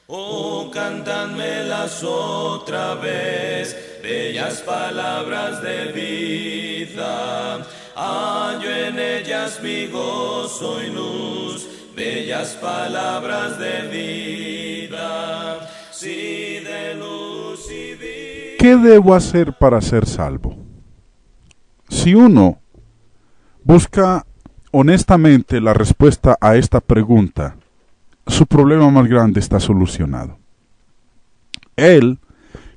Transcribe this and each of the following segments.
Oh, cántánmelas otra vez, bellas palabras de vida. Hallo en ellas mi gozo y luz, bellas palabras de vida. Sí, de luz y vida. ¿Qué debo hacer para ser salvo? Si uno busca honestamente la respuesta a esta pregunta, su problema más grande está solucionado. Él,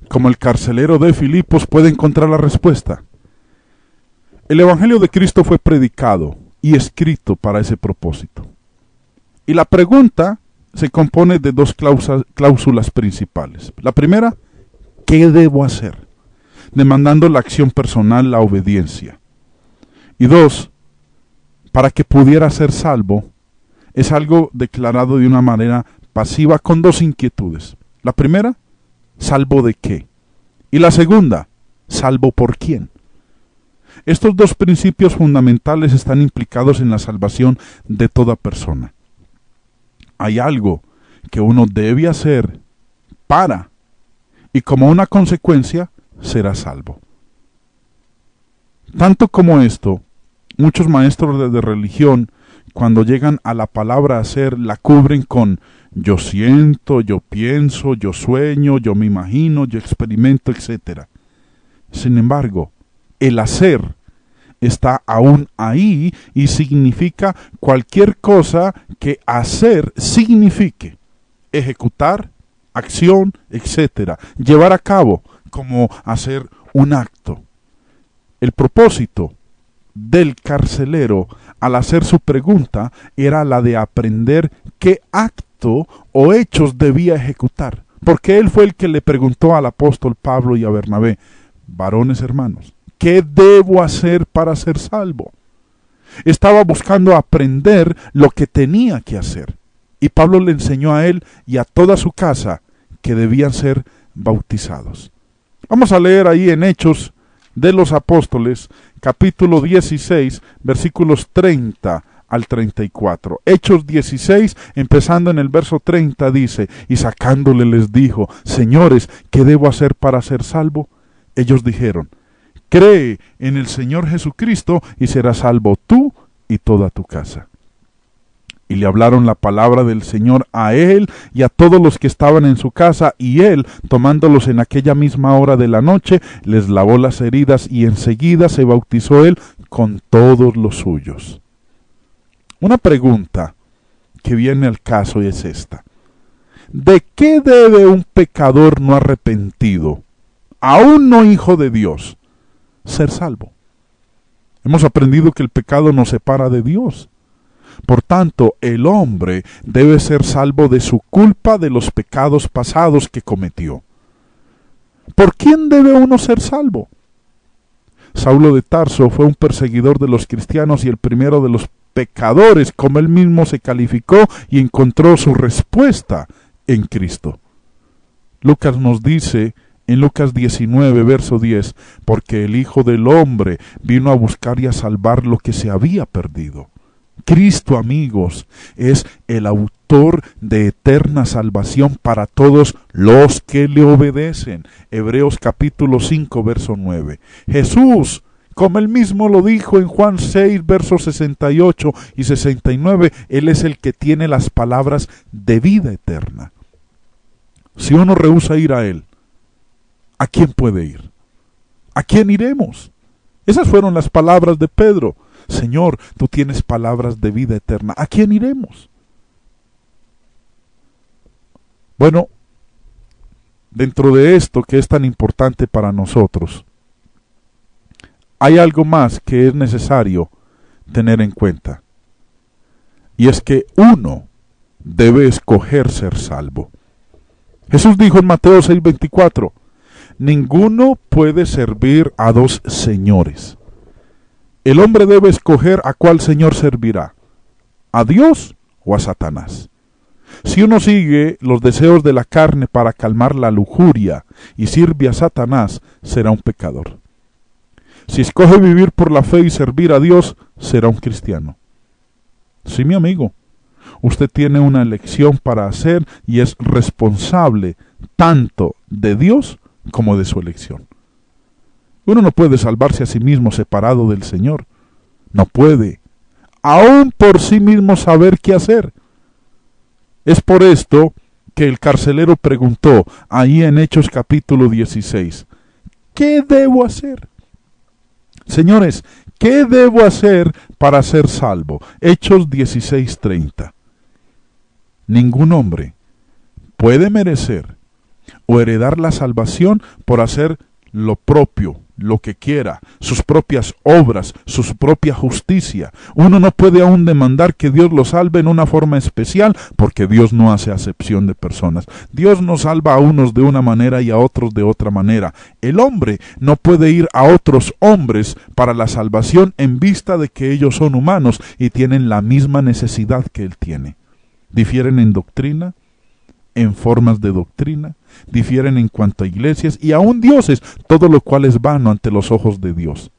como el carcelero de Filipos, puede encontrar la respuesta. El Evangelio de Cristo fue predicado y escrito para ese propósito. Y la pregunta se compone de dos cláusulas principales. La primera, ¿qué debo hacer? Demandando la acción personal, la obediencia. Y dos, para que pudiera ser salvo, es algo declarado de una manera pasiva con dos inquietudes. La primera, ¿salvo de qué? Y la segunda, ¿salvo por quién? Estos dos principios fundamentales están implicados en la salvación de toda persona. Hay algo que uno debe hacer para, y como una consecuencia, será salvo. Tanto como esto, muchos maestros de religión, cuando llegan a la palabra hacer, la cubren con yo siento, yo pienso, yo sueño, yo me imagino, yo experimento, etc. Sin embargo, el hacer está aún ahí y significa cualquier cosa que hacer signifique. Ejecutar, acción, etc. Llevar a cabo, como hacer un acto. El propósito del carcelero al hacer su pregunta era la de aprender qué acto o hechos debía ejecutar, porque él fue el que le preguntó al apóstol Pablo y a Bernabé: varones hermanos, ¿qué debo hacer para ser salvo? Estaba buscando aprender lo que tenía que hacer, y Pablo le enseñó a él y a toda su casa que debían ser bautizados. Vamos a leer ahí en Hechos de los Apóstoles, capítulo 16, versículos 30 al 34. Hechos 16, empezando en el verso 30, dice: y sacándole les dijo: señores, ¿qué debo hacer para ser salvo? Ellos dijeron: cree en el Señor Jesucristo y serás salvo tú y toda tu casa. Y le hablaron la palabra del Señor a él y a todos los que estaban en su casa, y él, tomándolos en aquella misma hora de la noche, les lavó las heridas, y enseguida se bautizó él con todos los suyos. Una pregunta que viene al caso es esta: ¿de qué debe un pecador no arrepentido, aún no hijo de Dios, ser salvo? Hemos aprendido que el pecado nos separa de Dios. Por tanto, el hombre debe ser salvo de su culpa, de los pecados pasados que cometió. ¿Por quién debe uno ser salvo? Saulo de Tarso fue un perseguidor de los cristianos y el primero de los pecadores, como él mismo se calificó, y encontró su respuesta en Cristo. Lucas nos dice en Lucas 19, verso 10, porque el Hijo del Hombre vino a buscar y a salvar lo que se había perdido. Cristo, amigos, es el autor de eterna salvación para todos los que le obedecen. Hebreos capítulo 5, verso 9. Jesús, como él mismo lo dijo en Juan 6, versos 68 y 69, él es el que tiene las palabras de vida eterna. Si uno rehúsa ir a él, ¿a quién puede ir? ¿A quién iremos? Esas fueron las palabras de Pedro. Señor, tú tienes palabras de vida eterna. ¿A quién iremos? Bueno, dentro de esto que es tan importante para nosotros, hay algo más que es necesario tener en cuenta. Y es que uno debe escoger ser salvo. Jesús dijo en Mateo 6:24, ninguno puede servir a dos señores. El hombre debe escoger a cuál señor servirá, a Dios o a Satanás. Si uno sigue los deseos de la carne para calmar la lujuria y sirve a Satanás, será un pecador. Si escoge vivir por la fe y servir a Dios, será un cristiano. Sí, mi amigo, usted tiene una elección para hacer y es responsable tanto de Dios como de su elección. Uno no puede salvarse a sí mismo separado del Señor. No puede, aún por sí mismo, saber qué hacer. Es por esto que el carcelero preguntó ahí en Hechos capítulo 16, ¿qué debo hacer? Señores, ¿qué debo hacer para ser salvo? Hechos 16:30. Ningún hombre puede merecer o heredar la salvación por hacer lo propio, lo que quiera, sus propias obras, su propia justicia. Uno no puede aún demandar que Dios lo salve en una forma especial, porque Dios no hace acepción de personas. Dios no salva a unos de una manera y a otros de otra manera. El hombre no puede ir a otros hombres para la salvación en vista de que ellos son humanos y tienen la misma necesidad que él tiene. Difieren en doctrina, en formas de doctrina, difieren en cuanto a iglesias y aún dioses, todo lo cual es vano ante los ojos de Dios.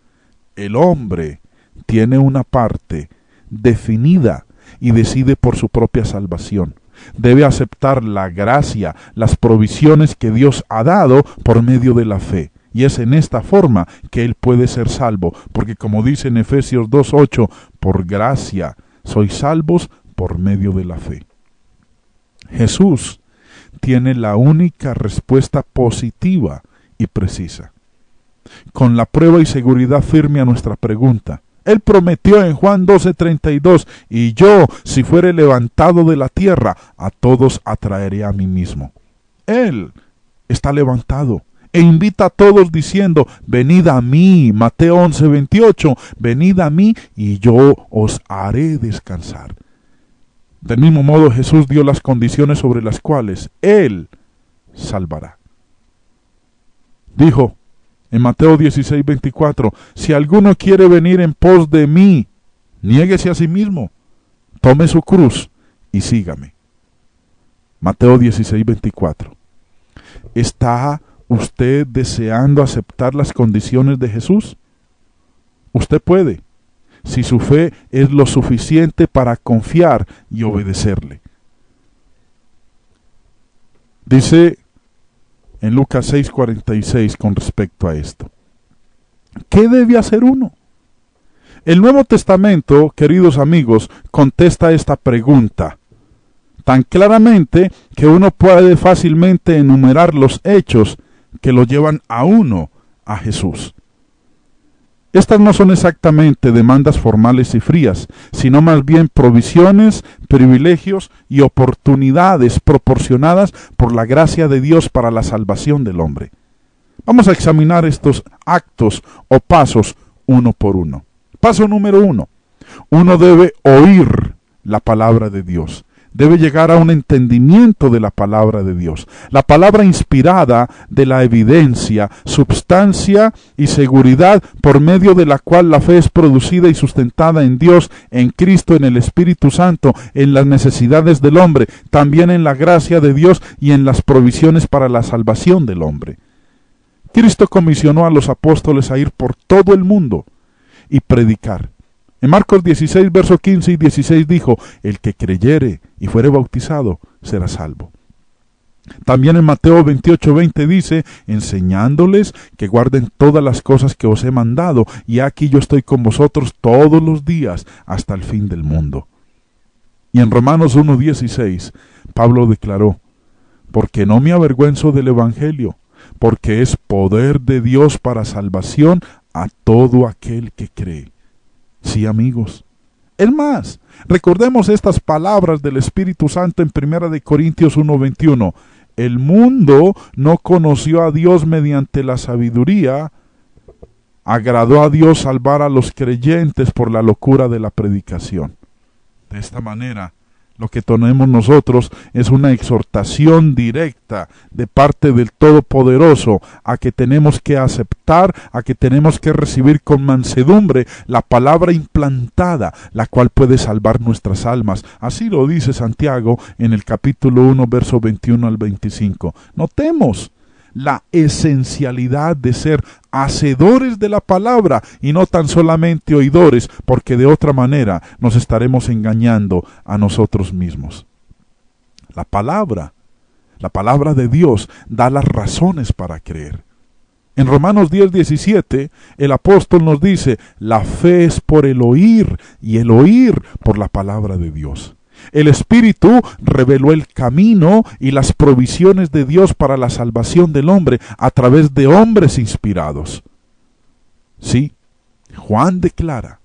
El hombre tiene una parte definida y decide por su propia salvación. Debe aceptar la gracia, las provisiones que Dios ha dado por medio de la fe. Y es en esta forma que él puede ser salvo, porque como dice en Efesios 2:8, por gracia sois salvos por medio de la fe. Jesús tiene la única respuesta positiva y precisa, con la prueba y seguridad firme a nuestra pregunta. Él prometió en Juan 12:32, y yo, si fuere levantado de la tierra, a todos atraeré a mí mismo. Él está levantado e invita a todos diciendo, venid a mí, Mateo 11:28, venid a mí y yo os haré descansar. Del mismo modo, Jesús dio las condiciones sobre las cuales Él salvará. Dijo en Mateo 16:24, si alguno quiere venir en pos de mí, niéguese a sí mismo, tome su cruz y sígame. Mateo 16:24. ¿Está usted deseando aceptar las condiciones de Jesús? Usted puede, si su fe es lo suficiente para confiar y obedecerle. Dice en Lucas 6:46 con respecto a esto, ¿qué debe hacer uno? El Nuevo Testamento, queridos amigos, contesta esta pregunta tan claramente que uno puede fácilmente enumerar los hechos que lo llevan a uno a Jesús. Estas no son exactamente demandas formales y frías, sino más bien provisiones, privilegios y oportunidades proporcionadas por la gracia de Dios para la salvación del hombre. Vamos a examinar estos actos o pasos uno por uno. Paso número 1. Uno debe oír la palabra de Dios. Debe llegar a un entendimiento de la palabra de Dios. La palabra inspirada de la evidencia, substancia y seguridad por medio de la cual la fe es producida y sustentada en Dios, en Cristo, en el Espíritu Santo, en las necesidades del hombre, también en la gracia de Dios y en las provisiones para la salvación del hombre. Cristo comisionó a los apóstoles a ir por todo el mundo y predicar. En Marcos 16, versos 15 y 16 dijo, el que creyere y fuere bautizado será salvo. También en Mateo 28:20 dice, enseñándoles que guarden todas las cosas que os he mandado, y aquí yo estoy con vosotros todos los días hasta el fin del mundo. Y en Romanos 1:16, Pablo declaró, porque no me avergüenzo del Evangelio, porque es poder de Dios para salvación a todo aquel que cree. Sí, amigos. Es más, recordemos estas palabras del Espíritu Santo en 1 Corintios 1:21. El mundo no conoció a Dios mediante la sabiduría. Agradó a Dios salvar a los creyentes por la locura de la predicación. De esta manera, lo que tenemos nosotros es una exhortación directa de parte del Todopoderoso a que tenemos que aceptar, a que tenemos que recibir con mansedumbre la palabra implantada, la cual puede salvar nuestras almas. Así lo dice Santiago en el capítulo 1, verso 21 al 25. Notemos la esencialidad de ser hacedores de la palabra y no tan solamente oidores, porque de otra manera nos estaremos engañando a nosotros mismos. La palabra de Dios da las razones para creer. En Romanos 10:17, el apóstol nos dice, la fe es por el oír y el oír por la palabra de Dios. El Espíritu reveló el camino y las provisiones de Dios para la salvación del hombre a través de hombres inspirados. Sí, Juan declara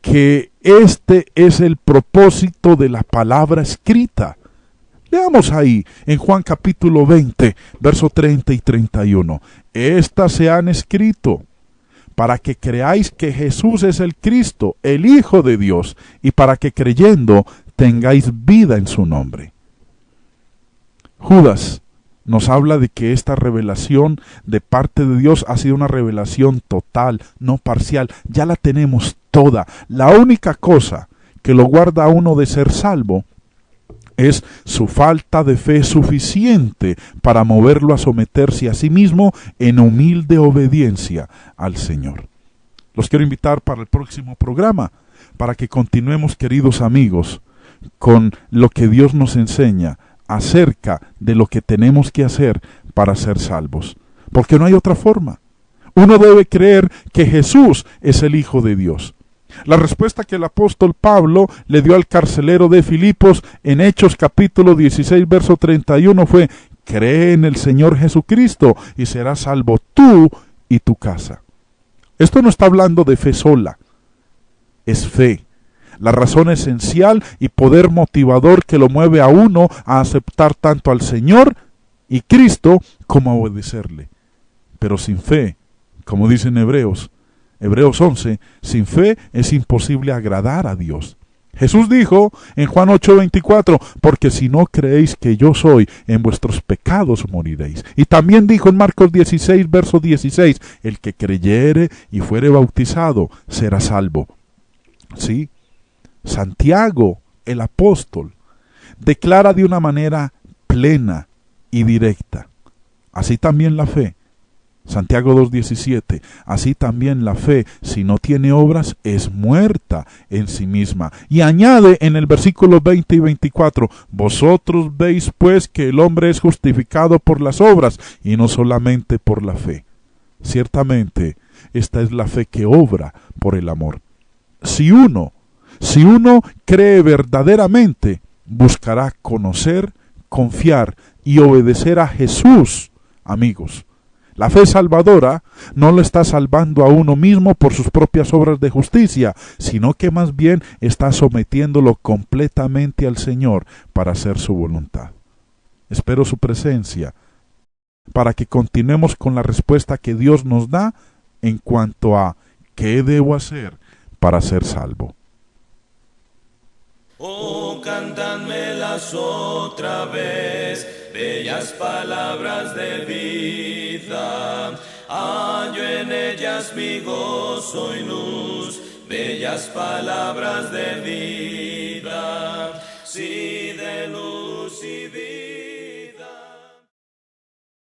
que este es el propósito de la palabra escrita. Leamos ahí en Juan capítulo 20, verso 30 y 31. Estas se han escrito para que creáis que Jesús es el Cristo, el Hijo de Dios, y para que creyendo tengáis vida en su nombre. Judas nos habla de que esta revelación de parte de Dios ha sido una revelación total, no parcial. Ya la tenemos toda. La única cosa que lo guarda a uno de ser salvo es su falta de fe suficiente para moverlo a someterse a sí mismo en humilde obediencia al Señor. Los quiero invitar para el próximo programa, para que continuemos, queridos amigos, con lo que Dios nos enseña acerca de lo que tenemos que hacer para ser salvos. Porque no hay otra forma. Uno debe creer que Jesús es el Hijo de Dios. La respuesta que el apóstol Pablo le dio al carcelero de Filipos en Hechos capítulo 16, verso 31 fue, cree en el Señor Jesucristo y serás salvo tú y tu casa. Esto no está hablando de fe sola, es fe. La razón esencial y poder motivador que lo mueve a uno a aceptar tanto al Señor y Cristo como a obedecerle. Pero sin fe, como dicen Hebreos 11, sin fe es imposible agradar a Dios. Jesús dijo en Juan 8:24, porque si no creéis que yo soy, en vuestros pecados moriréis. Y también dijo en Marcos 16, verso 16, el que creyere y fuere bautizado será salvo. Sí, Santiago, el apóstol, declara de una manera plena y directa. Así también la fe. Santiago 2:17, así también la fe, si no tiene obras, es muerta en sí misma. Y añade en el versículo 20 y 24, vosotros veis pues que el hombre es justificado por las obras y no solamente por la fe. Ciertamente, esta es la fe que obra por el amor. Si uno cree verdaderamente, buscará conocer, confiar y obedecer a Jesús, amigos. La fe salvadora no lo está salvando a uno mismo por sus propias obras de justicia, sino que más bien está sometiéndolo completamente al Señor para hacer su voluntad. Espero su presencia para que continuemos con la respuesta que Dios nos da en cuanto a qué debo hacer para ser salvo. Oh, cántánmelas otra vez, bellas palabras de vida. Hallo en ellas mi gozo y luz, bellas palabras de vida. Sí, de luz y vida.